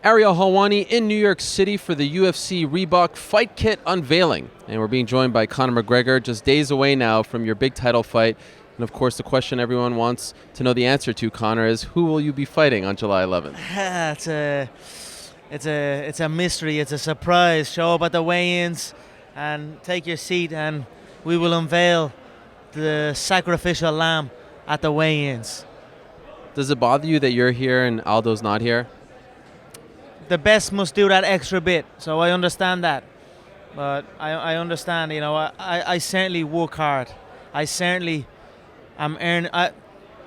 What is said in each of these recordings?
Ariel Helwani in New York City for the UFC Reebok Fight Kit unveiling. And we're being joined by Conor McGregor just days away now from your big title fight. And of course, the question everyone wants to know the answer to, Conor, is who will you be fighting on July 11th? It's a mystery. It's a surprise. Show up at the weigh-ins and take your seat, and we will unveil the sacrificial lamb at the weigh-ins. Does it bother you that you're here and Aldo's not here? The best must do that extra bit, so I understand that. But I understand, I certainly work hard. I certainly am I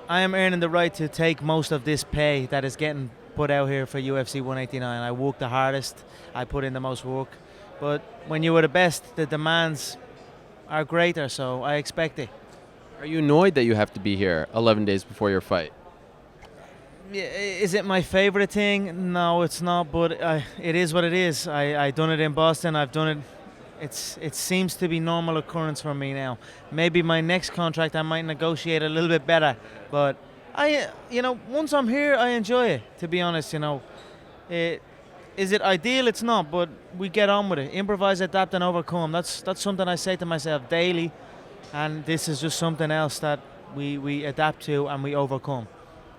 am earning the right to take most of this pay that is getting put out here for UFC 189. I work the hardest. I put in the most work. But when you are the best, the demands are greater, so I expect it. Are you annoyed that you have to be here 11 days before your fight? Is it my favorite thing? No, it's not, but it is what it is. I done it in Boston. I've done it. It seems to be normal occurrence for me now. Maybe my next contract I might negotiate a little bit better, but once I'm here, I enjoy it. To be honest, is it ideal? It's not, but we get on with it. Improvise, adapt, and overcome. That's something I say to myself daily, and this is just something else that we adapt to and we overcome.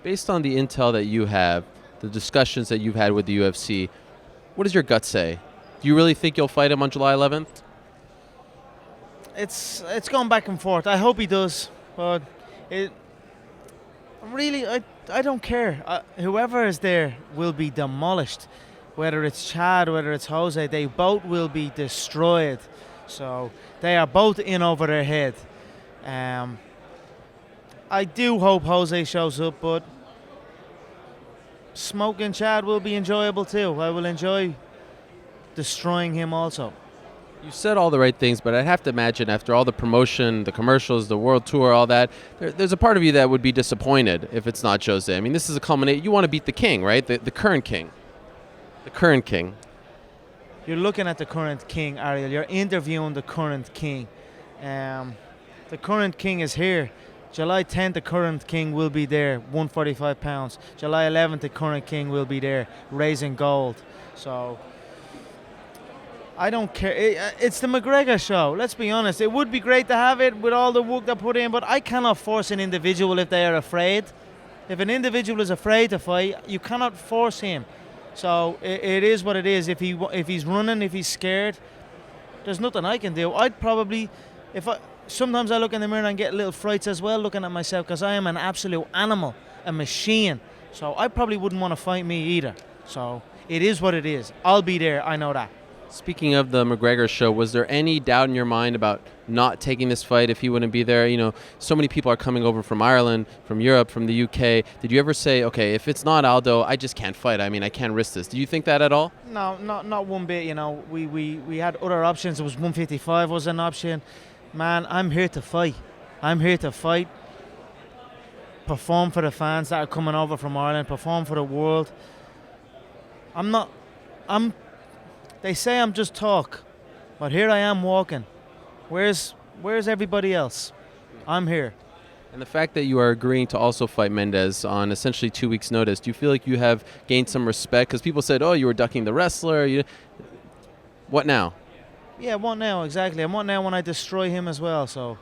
Based on the intel that you have, the discussions that you've had with the UFC, what does your gut say? Do you really think you'll fight him on July 11th? It's going back and forth. I hope he does, but I don't care. Whoever is there will be demolished. Whether it's Chad, whether it's Jose, they both will be destroyed. So they are both in over their head. I do hope Jose shows up, but smoking Chad will be enjoyable too. I will enjoy destroying him also. You said all the right things, but I'd have to imagine after all the promotion, the commercials, the world tour, all that, there's a part of you that would be disappointed if it's not Jose. I mean, this is a culmination. You want to beat the king, right? The current king. The current king. You're looking at the current king, Ariel. You're interviewing the current king. The current king is here. July 10th, the current king will be there, 145 pounds. July 11th, the current king will be there, raising gold. So I don't care. It's the McGregor show. Let's be honest. It would be great to have it with all the work they put in, but I cannot force an individual if they are afraid. If an individual is afraid to fight, you cannot force him. So it is what it is. If he's running, if he's scared, there's nothing I can do. Sometimes I look in the mirror and get little frights as well looking at myself because I am an absolute animal, a machine. So I probably wouldn't want to fight me either. So it is what it is. I'll be there. I know that. Speaking of the McGregor show, was there any doubt in your mind about not taking this fight if he wouldn't be there? So many people are coming over from Ireland, from Europe, from the UK. Did you ever say, okay, if it's not Aldo, I just can't fight. I mean, I can't risk this. Do you think that at all? No, not one bit. We had other options. It was 155 was an option. Man, I'm here to fight. I'm here to fight. Perform for the fans that are coming over from Ireland. Perform for the world. They say I'm just talk, but here I am walking. Where's everybody else? I'm here. And the fact that you are agreeing to also fight Mendes on essentially 2 weeks' notice, do you feel like you have gained some respect? Because people said, oh, you were ducking the wrestler. What now? Yeah, what now, exactly. And what now when I destroy him as well? So,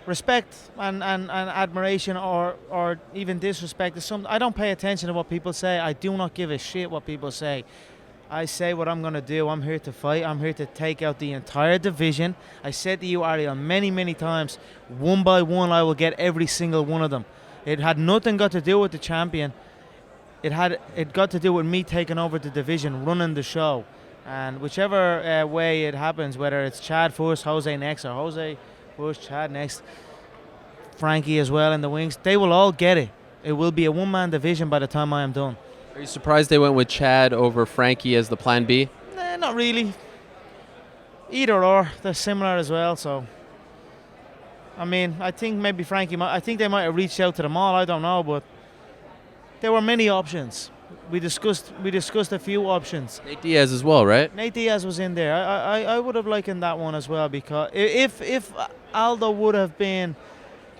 respect and admiration or even disrespect is something. I don't pay attention to what people say. I do not give a shit what people say. I say what I'm going to do. I'm here to fight. I'm here to take out the entire division. I said to you, Ariel, many, many times, one by one, I will get every single one of them. It had nothing got to do with the champion. It got to do with me taking over the division, running the show. And whichever way it happens, whether it's Chad first, Jose next, or Jose first, Chad next, Frankie as well in the wings, they will all get it. It will be a one-man division by the time I am done. Are you surprised they went with Chad over Frankie as the plan B? Nah, not really. Either or, they're similar as well. So, I mean, I think maybe I think they might have reached out to them all. I don't know, but there were many options. We discussed a few options. Nate Diaz as well, right? Nate Diaz was in there. I would have likened that one as well, because if Aldo would have been,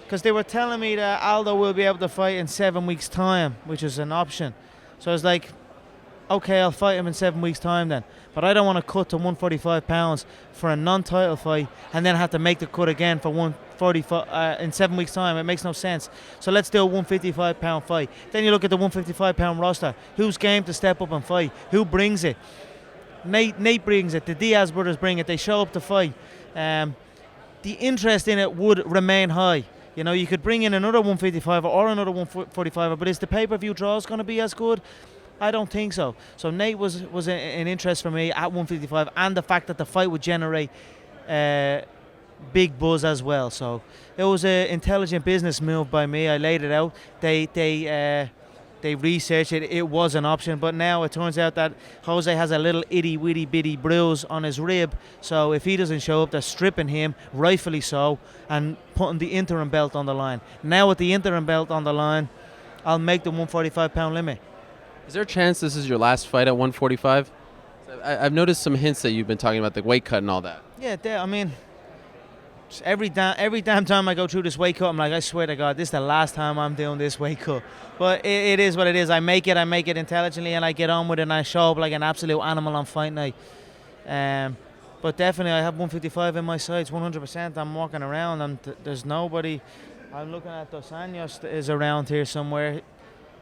because they were telling me that Aldo will be able to fight in 7 weeks' time, which is an option. So it's like, okay, I'll fight him in 7 weeks' time then. But I don't want to cut to 145 pounds for a non-title fight and then have to make the cut again for 145 in 7 weeks' time. It makes no sense. So let's do a 155-pound fight. Then you look at the 155-pound roster. Who's game to step up and fight? Who brings it? Nate brings it. The Diaz brothers bring it. They show up to fight. The interest in it would remain high. You know, you could bring in another 155 or another 145, but is the pay-per-view draws going to be as good? I don't think so. So Nate was an interest for me at 155, and the fact that the fight would generate big buzz as well. So it was an intelligent business move by me. I laid it out. They researched it. It was an option, but now it turns out that Jose has a little itty bitty bruise on his rib. So if he doesn't show up, they're stripping him, rightfully so, and putting the interim belt on the line. Now with the interim belt on the line, I'll make the 145-pound limit. Is there a chance this is your last fight at 145? I've noticed some hints that you've been talking about the weight cut and all that. Yeah, I mean, every damn time I go through this weight cut, I'm like, I swear to God, this is the last time I'm doing this weight cut. But it is what it is. I make it intelligently, and I get on with it, and I show up like an absolute animal on fight night. But definitely, I have 155 in my sights, 100%. I'm walking around, and there's nobody. I'm looking at Dos Anjos is around here somewhere.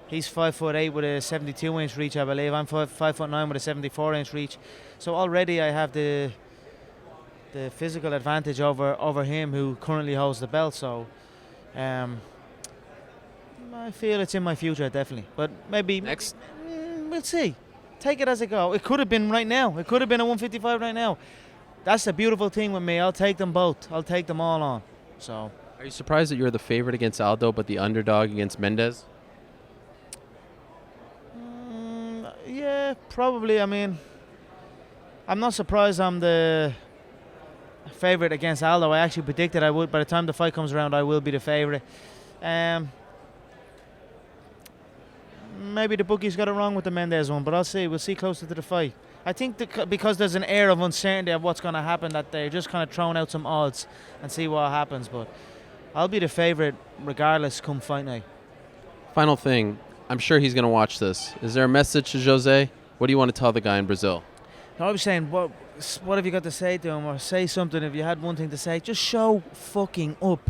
He's 5'8" with a 72-inch reach, I believe. I'm 5'9" with a 74-inch reach. So already I have the physical advantage over him, who currently holds the belt. So I feel it's in my future, definitely. But maybe next, we'll see. Take it as it goes. It could have been right now. It could have been a 155 right now. That's the beautiful thing with me. I'll take them both. I'll take them all on. So. Are you surprised that you're the favorite against Aldo, but the underdog against Mendes? Yeah, probably. I mean, I'm not surprised I'm the favorite against Aldo. I actually predicted I would. By the time the fight comes around, I will be the favorite. Maybe the bookies got it wrong with the Mendes one, but I'll see. We'll see closer to the fight. I think because there's an air of uncertainty of what's going to happen, that they're just kind of throwing out some odds and see what happens. But I'll be the favorite regardless come fight night. Final thing. I'm sure he's going to watch this. Is there a message to Jose? What do you want to tell the guy in Brazil? I was saying, what have you got to say to him? Or say something if you had one thing to say. Just show fucking up.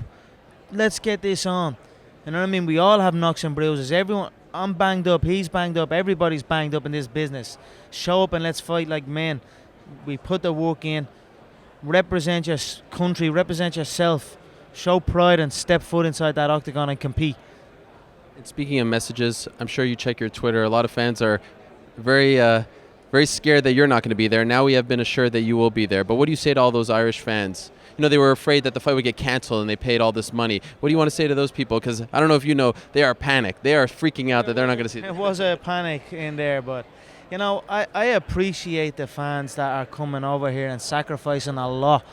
Let's get this on. You know what I mean? We all have knocks and bruises. Everyone, I'm banged up. He's banged up. Everybody's banged up in this business. Show up and let's fight like men. We put the work in. Represent your country. Represent yourself. Show pride and step foot inside that octagon and compete. And speaking of messages, I'm sure you check your Twitter. A lot of fans are very scared that you're not going to be there. Now we have been assured that you will be there. But what do you say to all those Irish fans? You know, they were afraid that the fight would get canceled and they paid all this money. What do you want to say to those people? Because I don't know if you know, they are panicked. They are freaking out that they're not going to see it. There was a panic in there, but, you know, I appreciate the fans that are coming over here and sacrificing a lot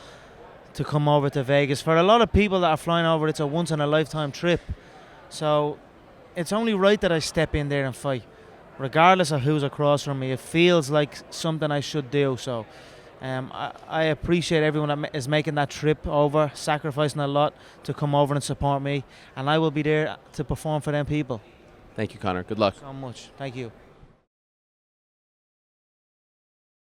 to come over to Vegas. For a lot of people that are flying over, it's a once-in-a-lifetime trip. So it's only right that I step in there and fight. Regardless of who's across from me, it feels like something I should do. So I appreciate everyone that is making that trip over, sacrificing a lot to come over and support me. And I will be there to perform for them people. Thank you, Conor. Good luck. So much. Thank you.